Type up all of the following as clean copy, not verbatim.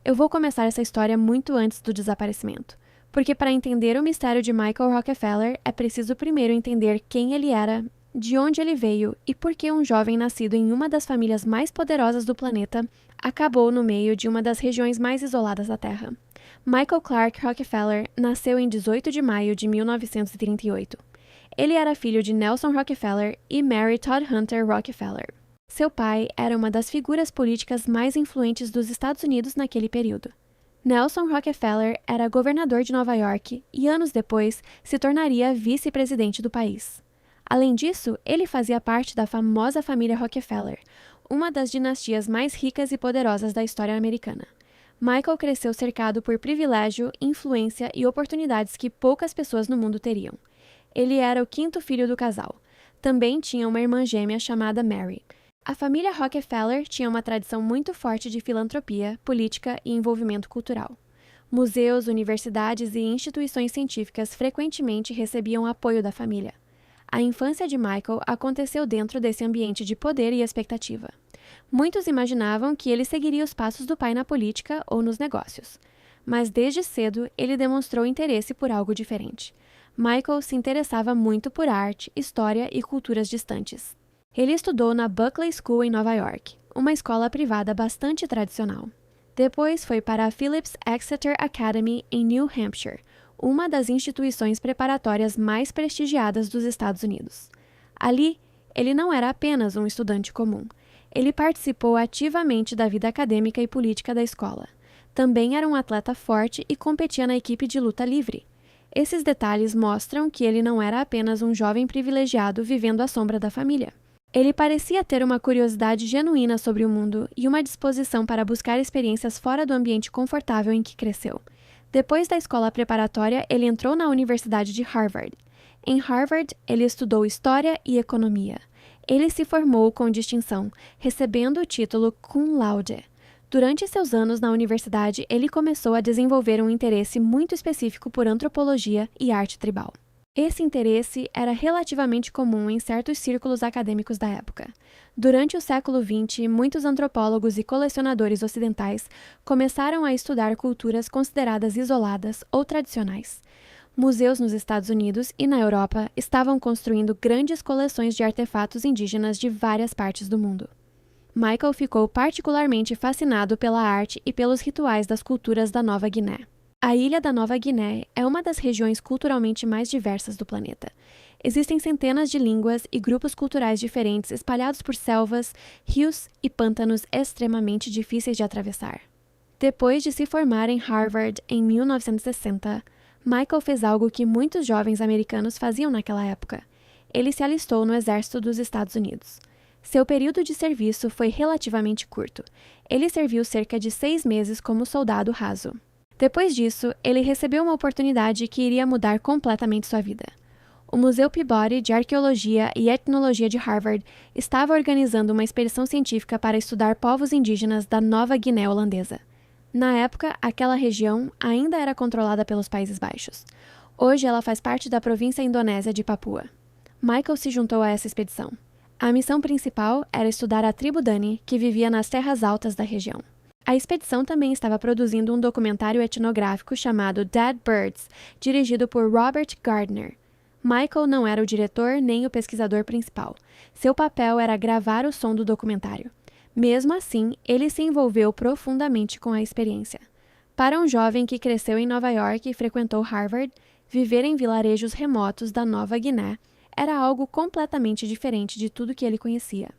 Eu vou começar essa história muito antes do desaparecimento, porque para entender o mistério de Michael Rockefeller é preciso primeiro entender quem ele era, de onde ele veio e por que um jovem nascido em uma das famílias mais poderosas do planeta acabou no meio de uma das regiões mais isoladas da Terra. Michael Clark Rockefeller nasceu em 18 de maio de 1938. Ele era filho de Nelson Rockefeller e Mary Todd Hunter Rockefeller. Seu pai era uma das figuras políticas mais influentes dos Estados Unidos naquele período. Nelson Rockefeller era governador de Nova York e anos depois se tornaria vice-presidente do país. Além disso, ele fazia parte da famosa família Rockefeller, uma das dinastias mais ricas e poderosas da história americana. Michael cresceu cercado por privilégio, influência e oportunidades que poucas pessoas no mundo teriam. Ele era o quinto filho do casal. Também tinha uma irmã gêmea chamada Mary. A família Rockefeller tinha uma tradição muito forte de filantropia, política e envolvimento cultural. Museus, universidades e instituições científicas frequentemente recebiam apoio da família. A infância de Michael aconteceu dentro desse ambiente de poder e expectativa. Muitos imaginavam que ele seguiria os passos do pai na política ou nos negócios. Mas desde cedo ele demonstrou interesse por algo diferente. Michael se interessava muito por arte, história e culturas distantes. Ele estudou na Buckley School em Nova York, uma escola privada bastante tradicional. Depois foi para a Phillips Exeter Academy em New Hampshire, uma das instituições preparatórias mais prestigiadas dos Estados Unidos. Ali, ele não era apenas um estudante comum. Ele participou ativamente da vida acadêmica e política da escola. Também era um atleta forte e competia na equipe de luta livre. Esses detalhes mostram que ele não era apenas um jovem privilegiado vivendo à sombra da família. Ele parecia ter uma curiosidade genuína sobre o mundo e uma disposição para buscar experiências fora do ambiente confortável em que cresceu. Depois da escola preparatória, ele entrou na Universidade de Harvard. Em Harvard, ele estudou História e Economia. Ele se formou com distinção, recebendo o título cum laude. Durante seus anos na universidade, ele começou a desenvolver um interesse muito específico por antropologia e arte tribal. Esse interesse era relativamente comum em certos círculos acadêmicos da época. Durante o século XX, muitos antropólogos e colecionadores ocidentais começaram a estudar culturas consideradas isoladas ou tradicionais. Museus nos Estados Unidos e na Europa estavam construindo grandes coleções de artefatos indígenas de várias partes do mundo. Michael ficou particularmente fascinado pela arte e pelos rituais das culturas da Nova Guiné. A ilha da Nova Guiné é uma das regiões culturalmente mais diversas do planeta. Existem centenas de línguas e grupos culturais diferentes espalhados por selvas, rios e pântanos extremamente difíceis de atravessar. Depois de se formar em Harvard em 1960, Michael fez algo que muitos jovens americanos faziam naquela época. Ele se alistou no Exército dos Estados Unidos. Seu período de serviço foi relativamente curto. Ele serviu cerca de 6 meses como soldado raso. Depois disso, ele recebeu uma oportunidade que iria mudar completamente sua vida. O Museu Peabody de Arqueologia e Etnologia de Harvard estava organizando uma expedição científica para estudar povos indígenas da Nova Guiné holandesa. Na época, aquela região ainda era controlada pelos Países Baixos. Hoje ela faz parte da província indonésia de Papua. Michael se juntou a essa expedição. A missão principal era estudar a tribo Dani, que vivia nas terras altas da região. A expedição também estava produzindo um documentário etnográfico chamado Dead Birds, dirigido por Robert Gardner. Michael não era o diretor nem o pesquisador principal. Seu papel era gravar o som do documentário. Mesmo assim, ele se envolveu profundamente com a experiência. Para um jovem que cresceu em Nova York e frequentou Harvard, viver em vilarejos remotos da Nova Guiné era algo completamente diferente de tudo que ele conhecia.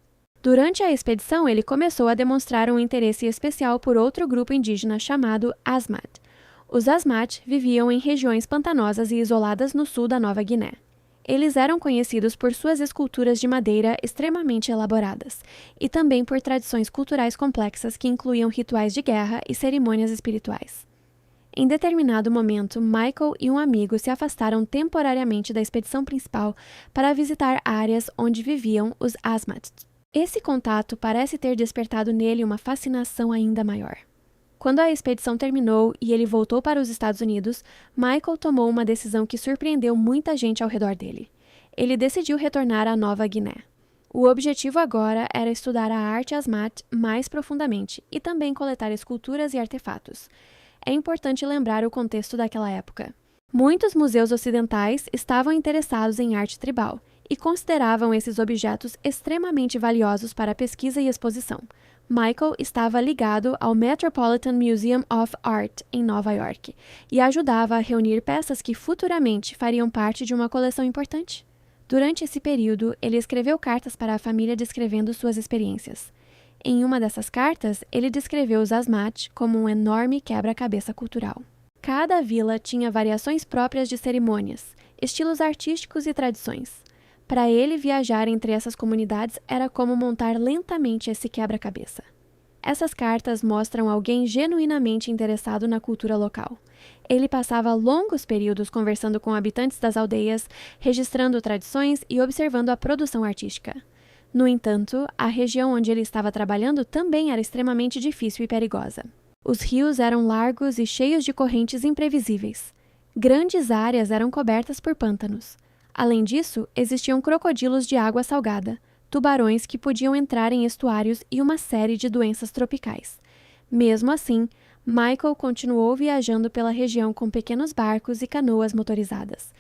Durante a expedição, ele começou a demonstrar um interesse especial por outro grupo indígena chamado Asmat. Os Asmat viviam em regiões pantanosas e isoladas no sul da Nova Guiné. Eles eram conhecidos por suas esculturas de madeira extremamente elaboradas e também por tradições culturais complexas que incluíam rituais de guerra e cerimônias espirituais. Em determinado momento, Michael e um amigo se afastaram temporariamente da expedição principal para visitar áreas onde viviam os Asmat. Esse contato parece ter despertado nele uma fascinação ainda maior. Quando a expedição terminou e ele voltou para os Estados Unidos, Michael tomou uma decisão que surpreendeu muita gente ao redor dele. Ele decidiu retornar à Nova Guiné. O objetivo agora era estudar a arte Asmat mais profundamente e também coletar esculturas e artefatos. É importante lembrar o contexto daquela época. Muitos museus ocidentais estavam interessados em arte tribal e consideravam esses objetos extremamente valiosos para pesquisa e exposição. Michael estava ligado ao Metropolitan Museum of Art em Nova York e ajudava a reunir peças que futuramente fariam parte de uma coleção importante. Durante esse período, ele escreveu cartas para a família descrevendo suas experiências. Em uma dessas cartas, ele descreveu os Asmat como um enorme quebra-cabeça cultural. Cada vila tinha variações próprias de cerimônias, estilos artísticos e tradições. Para ele, viajar entre essas comunidades era como montar lentamente esse quebra-cabeça. Essas cartas mostram alguém genuinamente interessado na cultura local. Ele passava longos períodos conversando com habitantes das aldeias, registrando tradições e observando a produção artística. No entanto, a região onde ele estava trabalhando também era extremamente difícil e perigosa. Os rios eram largos e cheios de correntes imprevisíveis. Grandes áreas eram cobertas por pântanos. Além disso, existiam crocodilos de água salgada, tubarões que podiam entrar em estuários e uma série de doenças tropicais. Mesmo assim, Michael continuou viajando pela região com pequenos barcos e canoas motorizadas.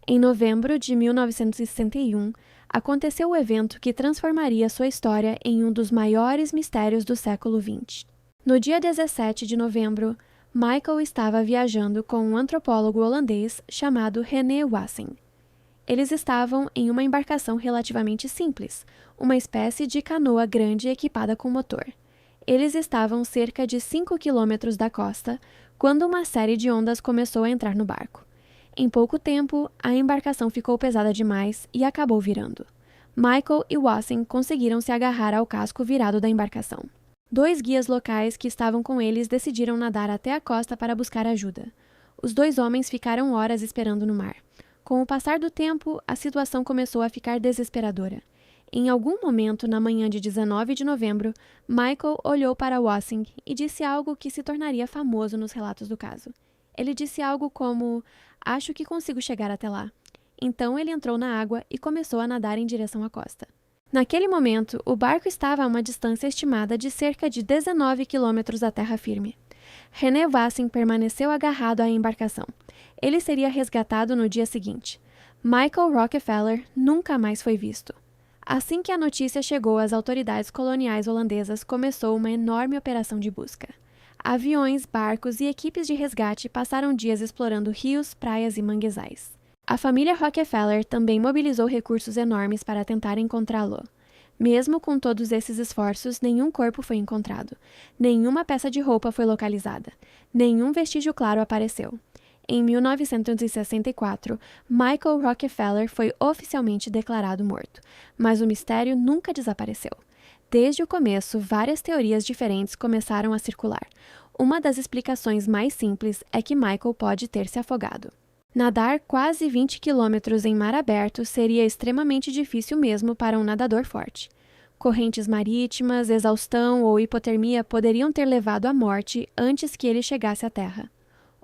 Em novembro de 1961, aconteceu o evento que transformaria sua história em um dos maiores mistérios do século XX. No dia 17 de novembro, Michael estava viajando com um antropólogo holandês chamado René Wassing. Eles estavam em uma embarcação relativamente simples, uma espécie de canoa grande equipada com motor. Eles estavam cerca de 5 quilômetros da costa, quando uma série de ondas começou a entrar no barco. Em pouco tempo, a embarcação ficou pesada demais e acabou virando. Michael e Wassing conseguiram se agarrar ao casco virado da embarcação. 2 guias locais que estavam com eles decidiram nadar até a costa para buscar ajuda. Os 2 homens ficaram horas esperando no mar. Com o passar do tempo, a situação começou a ficar desesperadora. Em algum momento, na manhã de 19 de novembro, Michael olhou para Wassing e disse algo que se tornaria famoso nos relatos do caso. Ele disse algo como: "Acho que consigo chegar até lá." Então ele entrou na água e começou a nadar em direção à costa. Naquele momento, o barco estava a uma distância estimada de cerca de 19 quilômetros da terra firme. René Wassing permaneceu agarrado à embarcação. Ele seria resgatado no dia seguinte. Michael Rockefeller nunca mais foi visto. Assim que a notícia chegou às autoridades coloniais holandesas, começou uma enorme operação de busca. Aviões, barcos e equipes de resgate passaram dias explorando rios, praias e manguezais. A família Rockefeller também mobilizou recursos enormes para tentar encontrá-lo. Mesmo com todos esses esforços, nenhum corpo foi encontrado. Nenhuma peça de roupa foi localizada. Nenhum vestígio claro apareceu. Em 1964, Michael Rockefeller foi oficialmente declarado morto, mas o mistério nunca desapareceu. Desde o começo, várias teorias diferentes começaram a circular. Uma das explicações mais simples é que Michael pode ter se afogado. Nadar quase 20 quilômetros em mar aberto seria extremamente difícil mesmo para um nadador forte. Correntes marítimas, exaustão ou hipotermia poderiam ter levado à morte antes que ele chegasse à terra.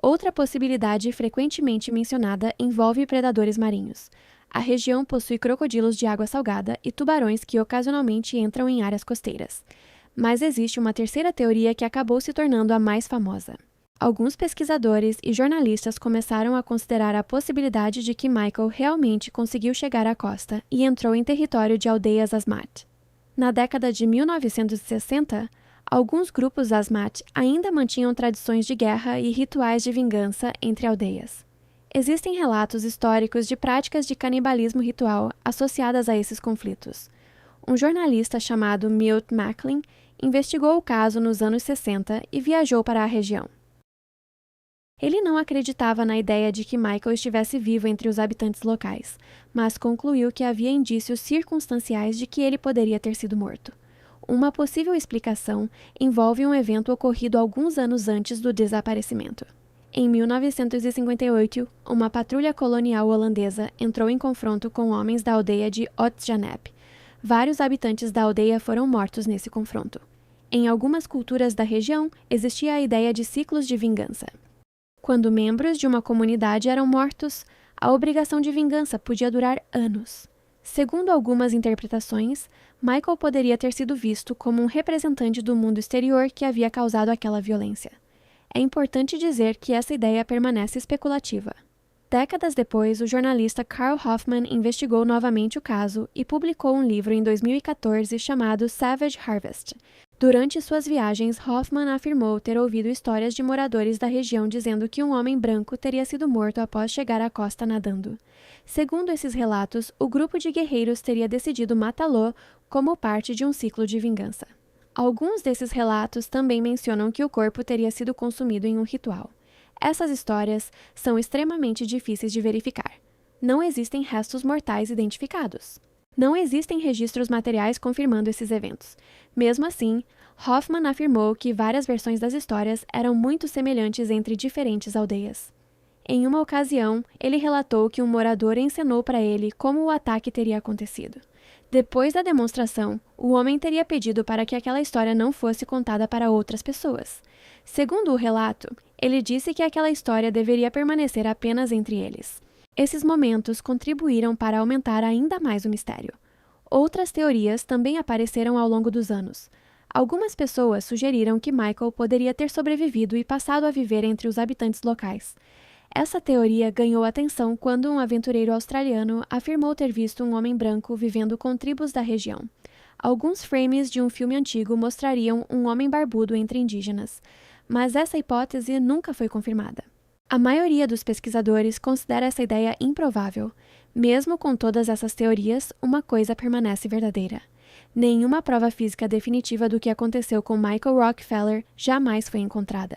Outra possibilidade frequentemente mencionada envolve predadores marinhos. A região possui crocodilos de água salgada e tubarões que ocasionalmente entram em áreas costeiras. Mas existe uma terceira teoria que acabou se tornando a mais famosa. Alguns pesquisadores e jornalistas começaram a considerar a possibilidade de que Michael realmente conseguiu chegar à costa e entrou em território de aldeias Asmat. Na década de 1960, alguns grupos Asmat ainda mantinham tradições de guerra e rituais de vingança entre aldeias. Existem relatos históricos de práticas de canibalismo ritual associadas a esses conflitos. Um jornalista chamado Milt Macklin investigou o caso nos anos 60 e viajou para a região. Ele não acreditava na ideia de que Michael estivesse vivo entre os habitantes locais, mas concluiu que havia indícios circunstanciais de que ele poderia ter sido morto. Uma possível explicação envolve um evento ocorrido alguns anos antes do desaparecimento. Em 1958, uma patrulha colonial holandesa entrou em confronto com homens da aldeia de Otsjanep. Vários habitantes da aldeia foram mortos nesse confronto. Em algumas culturas da região, existia a ideia de ciclos de vingança. Quando membros de uma comunidade eram mortos, a obrigação de vingança podia durar anos. Segundo algumas interpretações, Michael poderia ter sido visto como um representante do mundo exterior que havia causado aquela violência. É importante dizer que essa ideia permanece especulativa. Décadas depois, o jornalista Carl Hoffman investigou novamente o caso e publicou um livro em 2014 chamado Savage Harvest. Durante suas viagens, Hoffman afirmou ter ouvido histórias de moradores da região dizendo que um homem branco teria sido morto após chegar à costa nadando. Segundo esses relatos, o grupo de guerreiros teria decidido matá-lo como parte de um ciclo de vingança. Alguns desses relatos também mencionam que o corpo teria sido consumido em um ritual. Essas histórias são extremamente difíceis de verificar. Não existem restos mortais identificados. Não existem registros materiais confirmando esses eventos. Mesmo assim, Hoffman afirmou que várias versões das histórias eram muito semelhantes entre diferentes aldeias. Em uma ocasião, ele relatou que um morador encenou para ele como o ataque teria acontecido. Depois da demonstração, o homem teria pedido para que aquela história não fosse contada para outras pessoas. Segundo o relato, ele disse que aquela história deveria permanecer apenas entre eles. Esses momentos contribuíram para aumentar ainda mais o mistério. Outras teorias também apareceram ao longo dos anos. Algumas pessoas sugeriram que Michael poderia ter sobrevivido e passado a viver entre os habitantes locais. Essa teoria ganhou atenção quando um aventureiro australiano afirmou ter visto um homem branco vivendo com tribos da região. Alguns frames de um filme antigo mostrariam um homem barbudo entre indígenas, mas essa hipótese nunca foi confirmada. A maioria dos pesquisadores considera essa ideia improvável. Mesmo com todas essas teorias, uma coisa permanece verdadeira. Nenhuma prova física definitiva do que aconteceu com Michael Rockefeller jamais foi encontrada.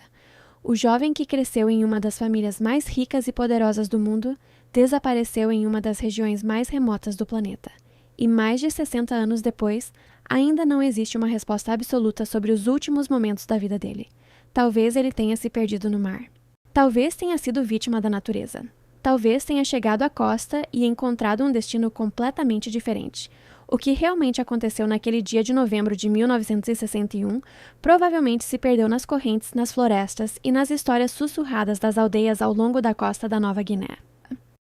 O jovem que cresceu em uma das famílias mais ricas e poderosas do mundo desapareceu em uma das regiões mais remotas do planeta. E mais de 60 anos depois, ainda não existe uma resposta absoluta sobre os últimos momentos da vida dele. Talvez ele tenha se perdido no mar. Talvez tenha sido vítima da natureza. Talvez tenha chegado à costa e encontrado um destino completamente diferente. O que realmente aconteceu naquele dia de novembro de 1961 provavelmente se perdeu nas correntes, nas florestas e nas histórias sussurradas das aldeias ao longo da costa da Nova Guiné.